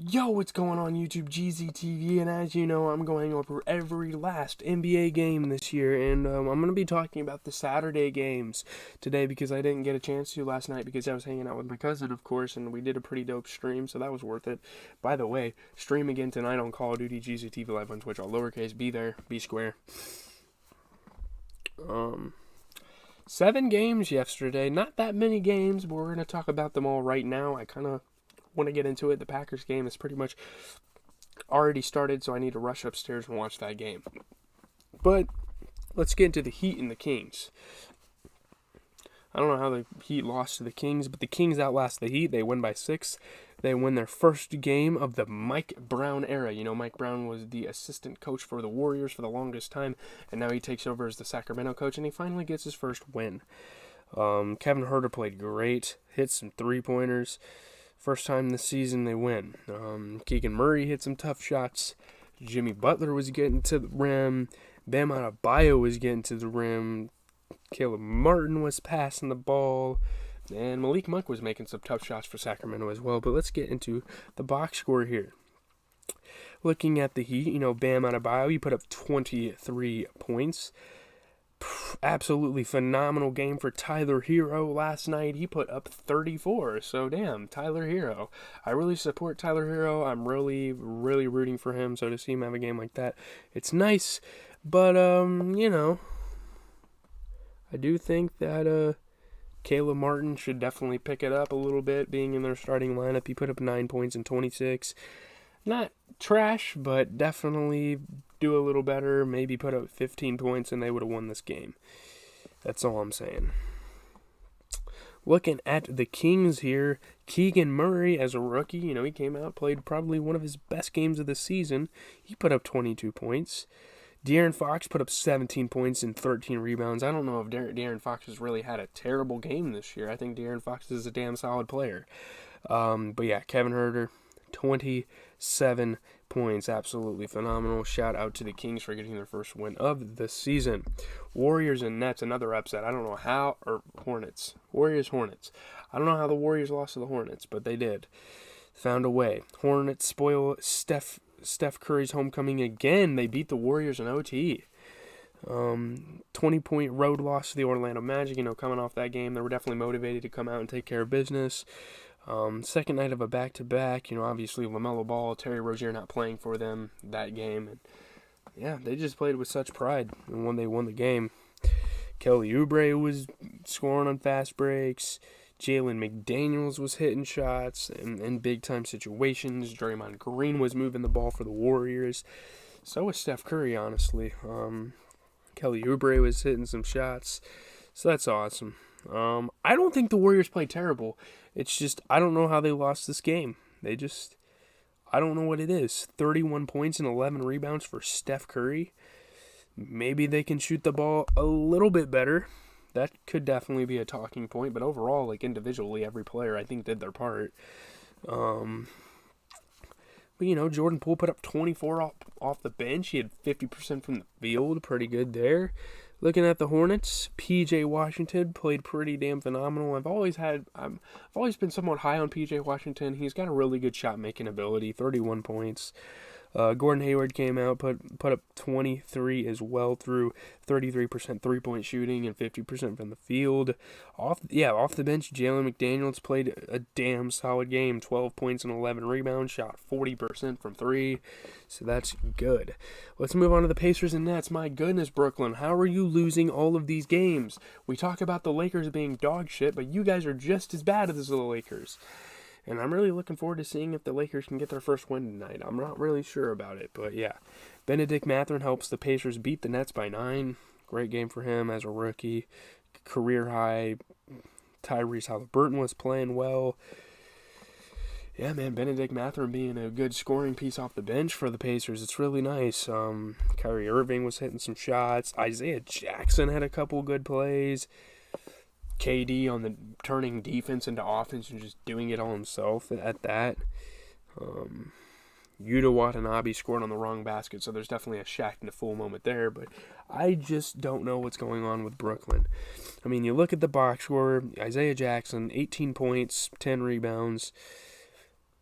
Yo, what's going on YouTube, GZTV, and as you know, I'm going over every last NBA game this year, and I'm going to be talking about the Saturday games today because I didn't get a chance to last night because I was hanging out with my cousin, of course, and we did a pretty dope stream, so that was worth it. By the way, stream again tonight on Call of Duty GZTV Live on Twitch, all lowercase, be there, be square. 7 games yesterday, not that many games, but we're going to talk about them all right now. I kind of want to get into it. The Packers game is pretty much already started, so I need to rush upstairs and watch that game. But let's get into the Heat and the Kings. I don't know how the Heat lost to the Kings, but the Kings outlast the Heat. They win by 6. They win their first game of the Mike Brown era. You know, Mike Brown was the assistant coach for the Warriors for the longest time, and now he takes over as the Sacramento coach, and he finally gets his first win. Kevin Huerter played great, hit some three-pointers. First time this season they win. Keegan Murray hit some tough shots. Jimmy Butler was getting to the rim. Bam Adebayo was getting to the rim. Caleb Martin was passing the ball. And Malik Monk was making some tough shots for Sacramento as well. But let's get into the box score here. Looking at the Heat, Bam Adebayo, he put up 23 points. Absolutely phenomenal game for Tyler Hero last night. He put up 34. So damn, Tyler Hero. I really support Tyler Hero. I'm really rooting for him. So to see him have a game like that, it's nice. But I do think that Caleb Martin should definitely pick it up a little bit, being in their starting lineup. He put up 9 points in 26. Not trash, but definitely do a little better. Maybe put up 15 points and they would have won this game. That's all I'm saying. Looking at the Kings here, Keegan Murray as a rookie, he came out, played probably one of his best games of the season. He put up 22 points. De'Aaron Fox put up 17 points and 13 rebounds. I don't know if De'Aaron Fox has really had a terrible game this year. I think De'Aaron Fox is a damn solid player. But yeah, Kevin Huerter, 27 points. Absolutely phenomenal. Shout out to the Kings for getting their first win of the season. Warriors and Nets, another upset. I don't know how, or Hornets. Hornets. I don't know how the Warriors lost to the Hornets, but they did. Found a way. Hornets spoil Steph Curry's homecoming again. They beat the Warriors in OT. 20-point road loss to the Orlando Magic. Coming off that game, they were definitely motivated to come out and take care of business. Second night of a back-to-back, obviously LaMelo Ball, Terry Rozier not playing for them that game. And yeah, they just played with such pride. And when they won the game, Kelly Oubre was scoring on fast breaks. Jalen McDaniels was hitting shots in big-time situations. Draymond Green was moving the ball for the Warriors. So was Steph Curry, honestly. Kelly Oubre was hitting some shots. So that's awesome. I don't think the Warriors played terrible. It's just, I don't know how they lost this game. I don't know what it is. 31 points and 11 rebounds for Steph Curry. Maybe they can shoot the ball a little bit better. That could definitely be a talking point. But overall, individually, every player, I think, did their part. But, Jordan Poole put up 24 off the bench. He had 50% from the field. Pretty good there. Looking at the Hornets, P.J. Washington played pretty damn phenomenal. I've always been somewhat high on P.J. Washington. He's got a really good shot-making ability, 31 points. Gordon Hayward came out, put up 23 as well through 33% three-point shooting and 50% from the field. Off the bench, Jalen McDaniels played a damn solid game, 12 points and 11 rebounds, shot 40% from three, so that's good. Let's move on to the Pacers and Nets. My goodness, Brooklyn, how are you losing all of these games? We talk about the Lakers being dog shit, but you guys are just as bad as the Lakers. And I'm really looking forward to seeing if the Lakers can get their first win tonight. I'm not really sure about it, but yeah. Benedict Mathurin helps the Pacers beat the Nets by 9. Great game for him as a rookie. Career high. Tyrese Halliburton was playing well. Yeah, man, Benedict Mathurin being a good scoring piece off the bench for the Pacers. It's really nice. Kyrie Irving was hitting some shots. Isaiah Jackson had a couple good plays. KD on the turning defense into offense and just doing it all himself at that. Yuta Watanabe scored on the wrong basket, so there's definitely a Shaq in the full moment there, but I just don't know what's going on with Brooklyn. I mean, you look at the box score, Isaiah Jackson, 18 points, 10 rebounds.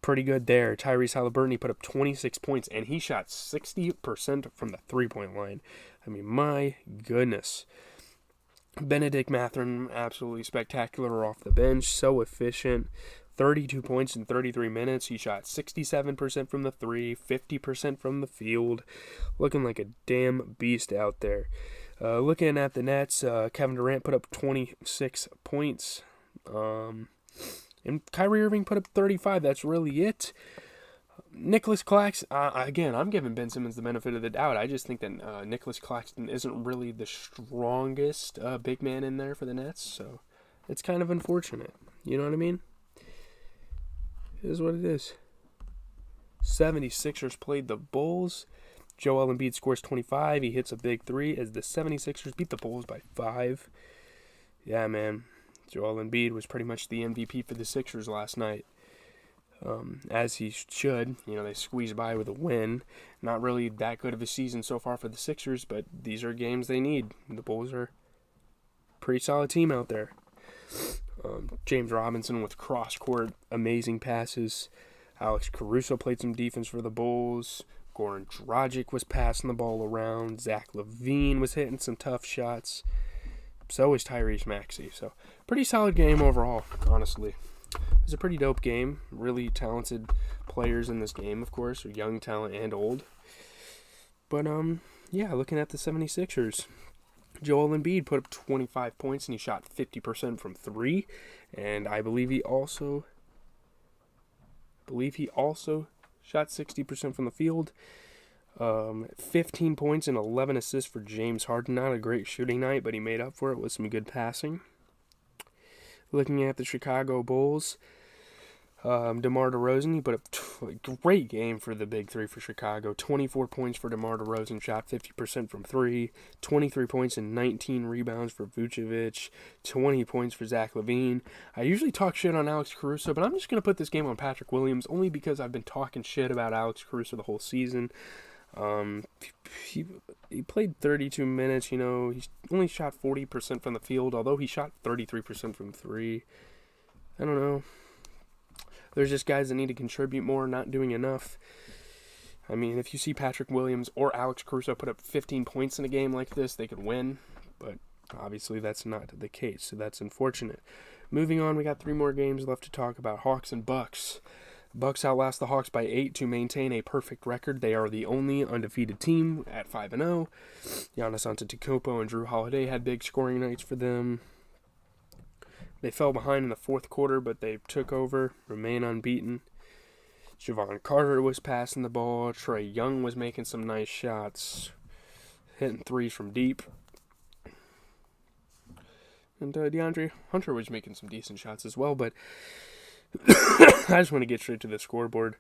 pretty good there. Tyrese Halliburton, he put up 26 points, and he shot 60% from the three-point line. I mean, my goodness. Benedict Mathurin, absolutely spectacular off the bench, so efficient. 32 points in 33 minutes. He shot 67% from the three, 50% from the field. Looking like a damn beast out there. Looking at the Nets, Kevin Durant put up 26 points. And Kyrie Irving put up 35. That's really it. Nicholas Claxton, again, I'm giving Ben Simmons the benefit of the doubt. I just think that Nicholas Claxton isn't really the strongest big man in there for the Nets, so it's kind of unfortunate. You know what I mean? It is what it is. 76ers played the Bulls. Joel Embiid scores 25. He hits a big three as the 76ers beat the Bulls by 5. Yeah, man. Joel Embiid was pretty much the MVP for the Sixers last night. As he should. You know, they squeezed by with a win. Not really that good of a season so far for the Sixers, but these are games they need. The Bulls are a pretty solid team out there. James Robinson with cross-court amazing passes. Alex Caruso played some defense for the Bulls. Goran Dragic was passing the ball around. Zach LaVine was hitting some tough shots. So was Tyrese Maxey. So, pretty solid game overall, honestly. It was a pretty dope game. Really talented players in this game, of course. Young talent and old. But, yeah, looking at the 76ers. Joel Embiid put up 25 points and he shot 50% from 3. And I believe he also shot 60% from the field. 15 points and 11 assists for James Harden. Not a great shooting night, but he made up for it with some good passing. Looking at the Chicago Bulls, DeMar DeRozan, he put up a great game for the big three for Chicago. 24 points for DeMar DeRozan, shot 50% from 3. 23 points and 19 rebounds for Vucevic. 20 points for Zach LaVine. I usually talk shit on Alex Caruso, but I'm just going to put this game on Patrick Williams, only because I've been talking shit about Alex Caruso the whole season. He played 32 minutes, you know, he only shot 40% from the field, although he shot 33% from 3. I don't know. There's just guys that need to contribute more, not doing enough. I mean, if you see Patrick Williams or Alex Caruso put up 15 points in a game like this, they could win, but obviously that's not the case, so that's unfortunate. Moving on, we got 3 more games left to talk about. Hawks and Bucks. Bucks outlast the Hawks by 8 to maintain a perfect record. They are the only undefeated team at 5-0. Giannis Antetokounmpo and Drew Holiday had big scoring nights for them. They fell behind in the fourth quarter, but they took over, remain unbeaten. Javon Carter was passing the ball. Trae Young was making some nice shots, hitting threes from deep. And DeAndre Hunter was making some decent shots as well, but I just want to get straight to the scoreboard.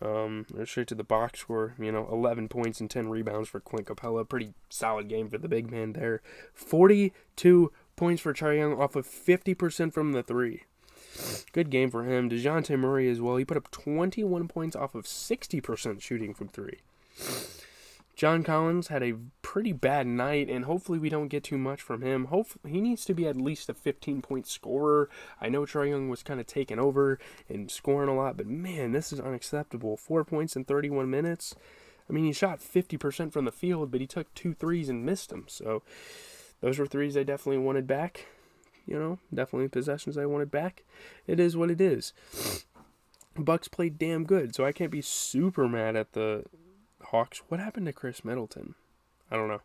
Or straight to the box score. 11 points and 10 rebounds for Clint Capella. Pretty solid game for the big man there. 42 points for Trae Young off of 50% from the 3. Good game for him. DeJounte Murray as well. He put up 21 points off of 60% shooting from 3. John Collins had a pretty bad night, and hopefully we don't get too much from him. Hopefully he needs to be at least a 15-point scorer. I know Trae Young was kind of taking over and scoring a lot, but man, this is unacceptable. 4 points in 31 minutes. I mean, he shot 50% from the field, but he took 2 threes and missed them. So those were threes I definitely wanted back. Definitely possessions I wanted back. It is what it is. Bucks played damn good, so I can't be super mad at the Hawks. What happened to Chris Middleton? I don't know.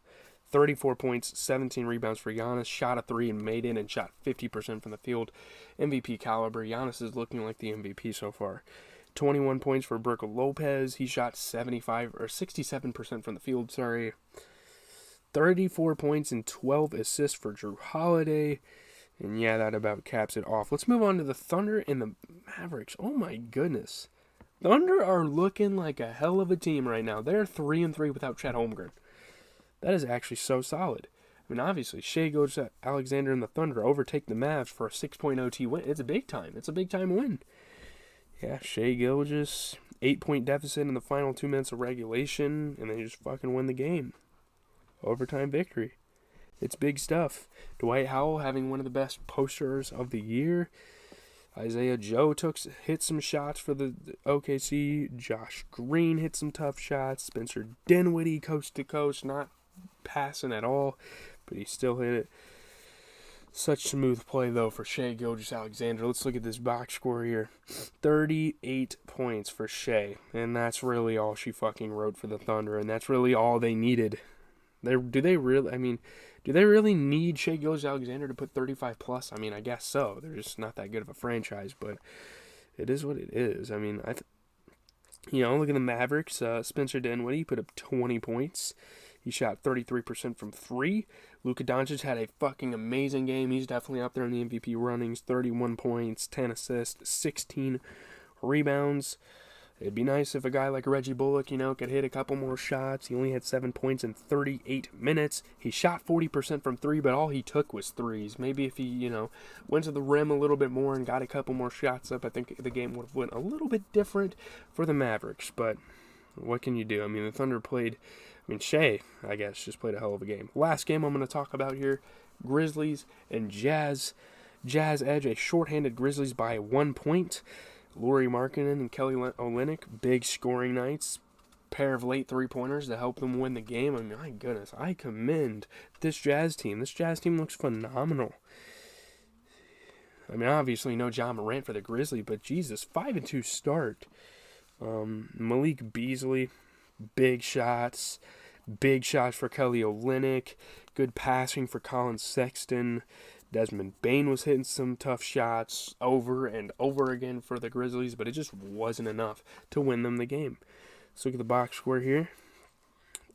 34 points, 17 rebounds for Giannis. Shot a 3 and made it, and shot 50% from the field. MVP caliber. Giannis is looking like the MVP so far. 21 points for Brook Lopez. He shot 67% from the field. 34 points and 12 assists for Drew Holiday. And yeah, that about caps it off. Let's move on to the Thunder and the Mavericks. Oh my goodness. Thunder are looking like a hell of a team right now. They're 3-3 without Chet Holmgren. That is actually so solid. I mean, obviously, Shai Gilgeous-Alexander and the Thunder overtake the Mavs for a 6-point OT win. It's a big time. It's a big time win. Yeah, Shai Gilgeous, 8-point deficit in the final 2 minutes of regulation, and they just fucking win the game. Overtime victory. It's big stuff. Dwight Howell having one of the best posters of the year. Isaiah Joe hit some shots for the OKC. Josh Green hit some tough shots. Spencer Dinwiddie coast to coast, not passing at all, but he still hit it. Such smooth play, though, for Shai Gilgeous-Alexander. Let's look at this box score here. 38 points for Shai, and that's really all she fucking wrote for the Thunder, and that's really all they needed. Do they really need Shai Gilgeous-Alexander to put 35 plus? I mean, I guess so. They're just not that good of a franchise, but it is what it is. I mean, look at the Mavericks. Spencer Dinwiddie put up 20 points. He shot 33% from 3. Luka Doncic had a fucking amazing game. He's definitely up there in the MVP runnings. 31 points, 10 assists, 16 rebounds. It'd be nice if a guy like Reggie Bullock, could hit a couple more shots. He only had 7 points in 38 minutes. He shot 40% from 3, but all he took was threes. Maybe if he, went to the rim a little bit more and got a couple more shots up, I think the game would have went a little bit different for the Mavericks. But what can you do? I mean, the Thunder Shai, I guess, just played a hell of a game. Last game I'm going to talk about here, Grizzlies and Jazz. Jazz edge a shorthanded Grizzlies by 1 point. Lauri Markkanen and Kelly Olynyk, big scoring nights. Pair of late three-pointers to help them win the game. I mean, my goodness, I commend this Jazz team. This Jazz team looks phenomenal. I mean, obviously no Ja Morant for the Grizzlies, but Jesus, 5-2 start. Malik Beasley, big shots for Kelly Olynyk, good passing for Colin Sexton. Desmond Bane was hitting some tough shots over and over again for the Grizzlies, but it just wasn't enough to win them the game. Let's look at the box score here.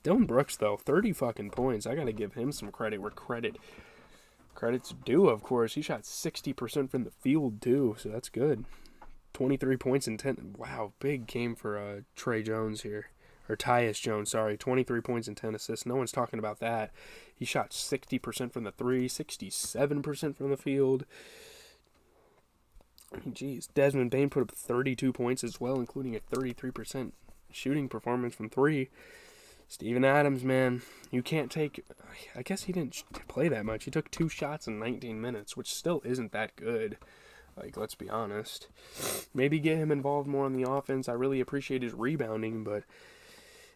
Dillon Brooks, though, 30 fucking points. I got to give him some credit where credit's due, of course. He shot 60% from the field, too, so that's good. 23 points and 10. Wow, big game for Trey Jones here. Or Tyus Jones, sorry. 23 points and 10 assists. No one's talking about that. He shot 60% from the 3, 67% from the field. Jeez. Desmond Bane put up 32 points as well, including a 33% shooting performance from 3. Steven Adams, man, you can't take... I guess he didn't play that much. He took 2 shots in 19 minutes, which still isn't that good. Let's be honest. Maybe get him involved more on the offense. I really appreciate his rebounding, but...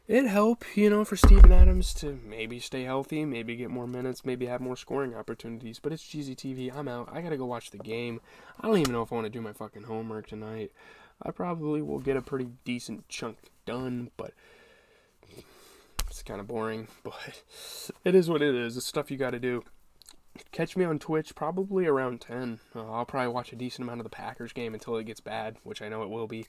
it'd help, for Steven Adams to maybe stay healthy, maybe get more minutes, maybe have more scoring opportunities. But it's GZTV. I'm out. I gotta go watch the game. I don't even know if I want to do my fucking homework tonight. I probably will get a pretty decent chunk done, but it's kind of boring. But it is what it is. It's stuff you gotta do. Catch me on Twitch probably around 10. I'll probably watch a decent amount of the Packers game until it gets bad, which I know it will be.